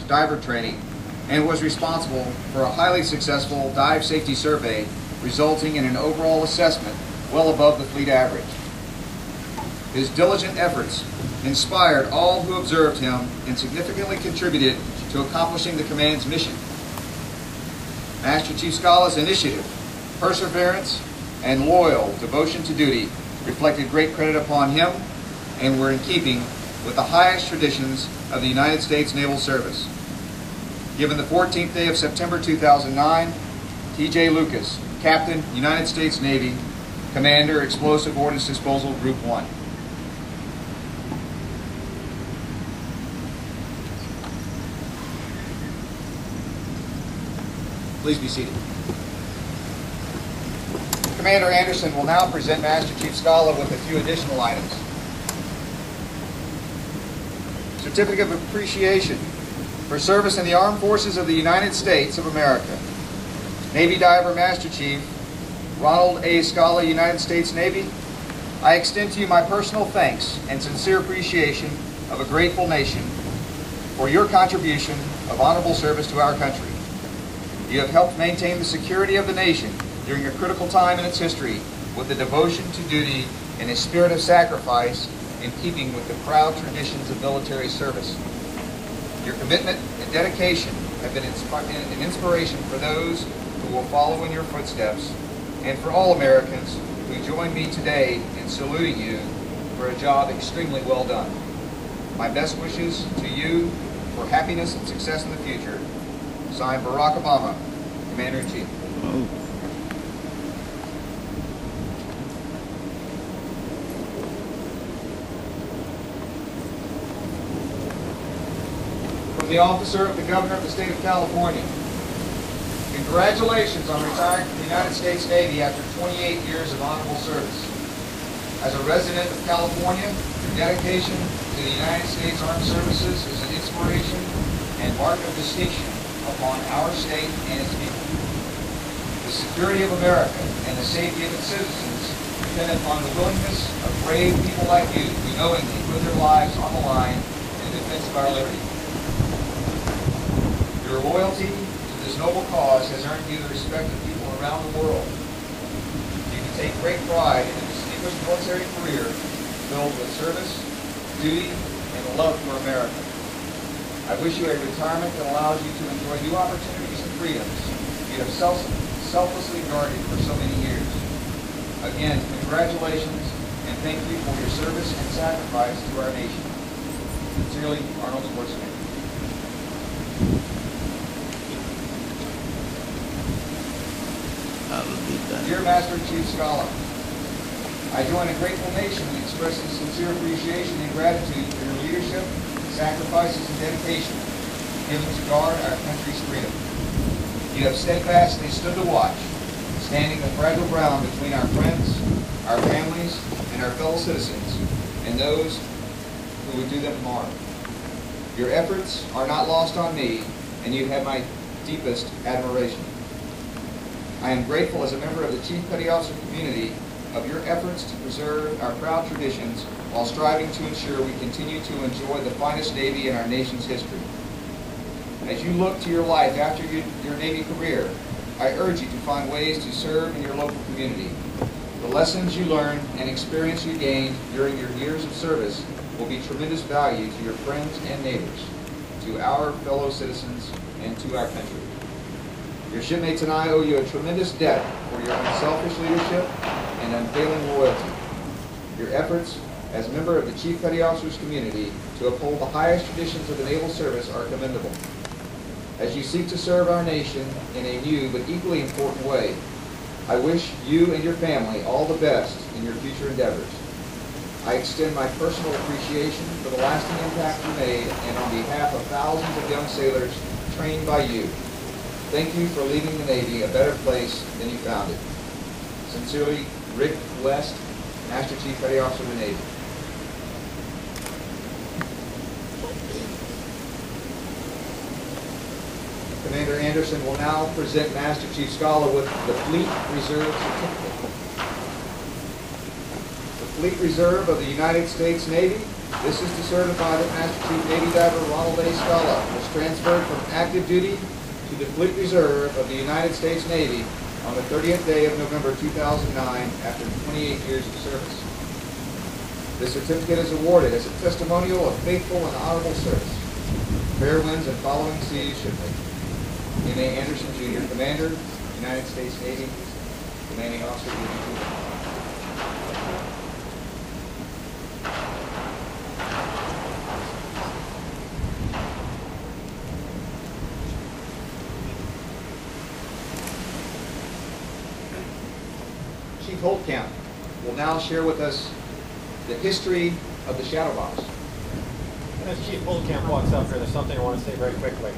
diver training and was responsible for a highly successful dive safety survey, resulting in an overall assessment well above the fleet average. His diligent efforts inspired all who observed him and significantly contributed to accomplishing the command's mission. Master Chief Scala's initiative, perseverance, and loyal devotion to duty reflected great credit upon him and were in keeping with the highest traditions of the United States Naval Service. Given the 14th day of September 2009, T.J. Lucas, Captain, United States Navy, Commander, Explosive Ordnance Disposal, Group 1. Please be seated. Commander Anderson will now present Master Chief Scala with a few additional items. Certificate of Appreciation for service in the Armed Forces of the United States of America. Navy Diver Master Chief Ronald A. Scala, United States Navy, I extend to you my personal thanks and sincere appreciation of a grateful nation for your contribution of honorable service to our country. You have helped maintain the security of the nation during a critical time in its history with a devotion to duty and a spirit of sacrifice in keeping with the proud traditions of military service. Your commitment and dedication have been an inspiration for those who will follow in your footsteps and for all Americans who join me today in saluting you for a job extremely well done. My best wishes to you for happiness and success in the future. Signed, Barack Obama, Commander-in-Chief. From the Officer of the Governor of the State of California, congratulations on retiring from the United States Navy after 28 years of honorable service. As a resident of California, your dedication to the United States Armed Services is an inspiration and mark of distinction upon our state and its people. The security of America and the safety of its citizens depend upon the willingness of brave people like you who knowingly put their lives on the line in defense of our liberty. Your loyalty to this noble cause has earned you the respect of people around the world. You can take great pride in a distinguished military career filled with service, duty, and a love for America. I wish you a retirement that allows you to enjoy new opportunities and freedoms you have selflessly guarded for so many years. Again, congratulations and thank you for your service and sacrifice to our nation. Sincerely, Arnold Schwarzenegger. Dear Master Chief Scala, I join a grateful nation in expressing sincere appreciation and gratitude for your leadership, sacrifices, and dedication given to guard our country's freedom. You have steadfastly stood the watch, standing the fragile ground between our friends, our families, and our fellow citizens, and those who would do them harm. Your efforts are not lost on me, and you have my deepest admiration. I am grateful as a member of the Chief Petty Officer community of your efforts to preserve our proud traditions while striving to ensure we continue to enjoy the finest Navy in our nation's history. As you look to your life after your Navy career, I urge you to find ways to serve in your local community. The lessons you learned and experience you gained during your years of service will be tremendous value to your friends and neighbors, to our fellow citizens, and to our country. Your shipmates and I owe you a tremendous debt for your unselfish leadership and unfailing loyalty. Your efforts as a member of the Chief Petty Officers community to uphold the highest traditions of the Naval Service are commendable. As you seek to serve our nation in a new but equally important way, I wish you and your family all the best in your future endeavors. I extend my personal appreciation for the lasting impact you made, and on behalf of thousands of young sailors trained by you, thank you for leaving the Navy a better place than you found it. Sincerely, Rick West, Master Chief Petty Officer of the Navy. Commander Anderson will now present Master Chief Scala with the Fleet Reserve Certificate. The Fleet Reserve of the United States Navy This is to certify that Master Chief Navy Diver Ronald A. Scala was transferred from active duty to the Fleet Reserve of the United States Navy on the 30th day of November 2009 after 28 years of service. This certificate is awarded as a testimonial of faithful and honorable service. Fair winds and following seas shipmate. M.A. Anderson, Jr., Commander, United States Navy, Commanding Officer, Duty. Chief Holtkamp will now share with us the history of the shadow box. And as Chief Holtkamp walks up here, there's something I want to say very quickly.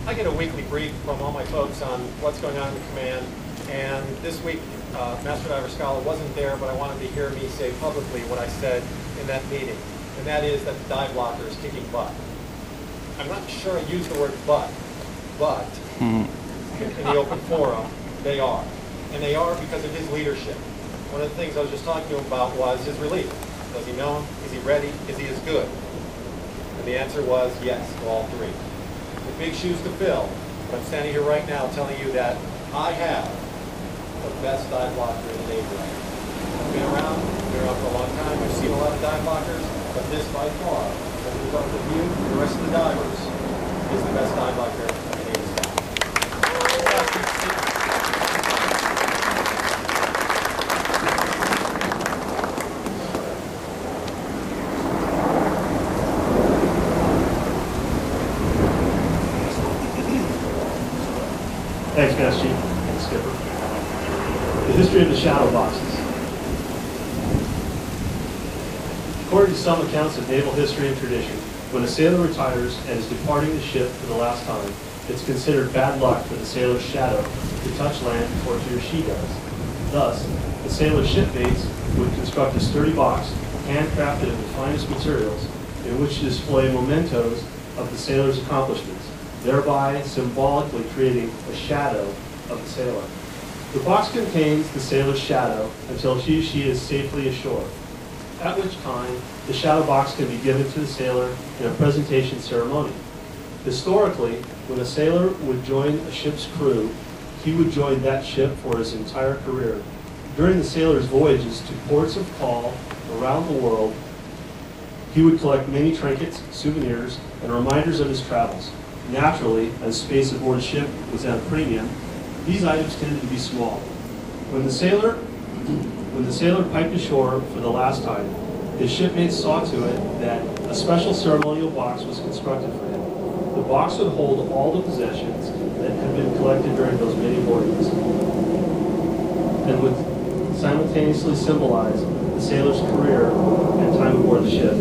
I get a weekly brief from all my folks on what's going on in the command, and this week Master Diver Scala wasn't there, but I wanted to hear me say publicly what I said in that meeting, and that is that the dive locker is kicking butt. I'm not sure I used the word but in the open forum, they are. And they are because of his leadership. One of the things I was just talking to him about was his relief. Does he know him? Is he ready? Is he as good? And the answer was yes to all three. The big shoes to fill, but I'm standing here right now telling you that I have the best dive locker in the Navy right now. I've been around for a long time. I've seen a lot of dive lockers, but this by far, when we talk with you and the rest of the divers, is the best dive locker in the Navy staff. Thanks, Master Chief and Skipper. The history of the shadow boxes. According to some accounts of naval history and tradition, when a sailor retires and is departing the ship for the last time, it's considered bad luck for the sailor's shadow to touch land before he or she does. Thus, the sailor's shipmates would construct a sturdy box, handcrafted of the finest materials, in which to display mementos of the sailor's accomplishments, thereby symbolically creating a shadow of the sailor. The box contains the sailor's shadow until he or she is safely ashore, at which time the shadow box can be given to the sailor in a presentation ceremony. Historically, when a sailor would join a ship's crew, he would join that ship for his entire career. During the sailor's voyages to ports of call around the world, he would collect many trinkets, souvenirs, and reminders of his travels. Naturally, as space aboard a ship was at a premium, these items tended to be small. When the sailor piped ashore for the last time, his shipmates saw to it that a special ceremonial box was constructed for him. The box would hold all the possessions that had been collected during those many voyages, and would simultaneously symbolize the sailor's career and time aboard the ship.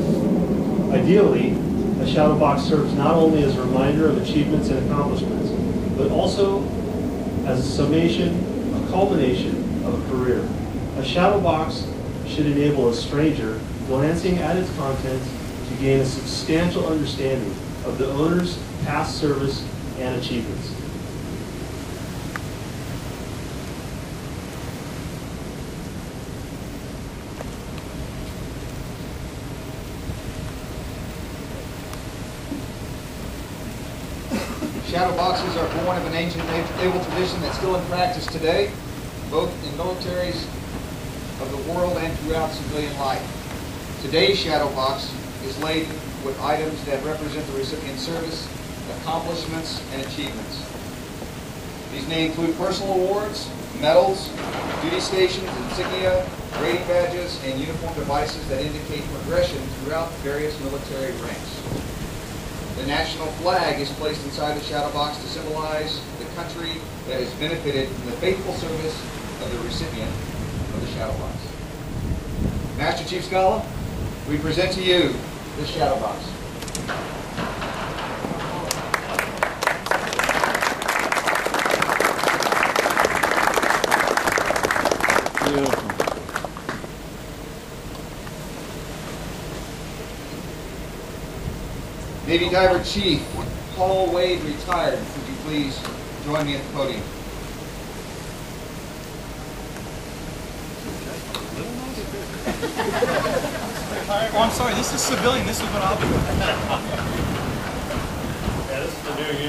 Ideally, a shadow box serves not only as a reminder of achievements and accomplishments, but also as a summation, a culmination of a career. A shadow box should enable a stranger glancing at its contents to gain a substantial understanding of the owner's past service and achievements. Shadow boxes are born of an ancient naval tradition that's still in practice today, both in militaries of the world and throughout civilian life. Today's shadow box is laden with items that represent the recipient's service, accomplishments, and achievements. These may include personal awards, medals, duty stations, insignia, grading badges, and uniform devices that indicate progression throughout various military ranks. The national flag is placed inside the shadow box to symbolize the country that has benefited from the faithful service of the recipient of the shadow box. Master Chief Scala, we present to you the shadow box. Beautiful. Navy Diver Chief Paul Wade, retired. Would you please join me at the podium? Oh, I'm sorry, this is civilian, this is what I'll be doing. Yeah, this is the new year.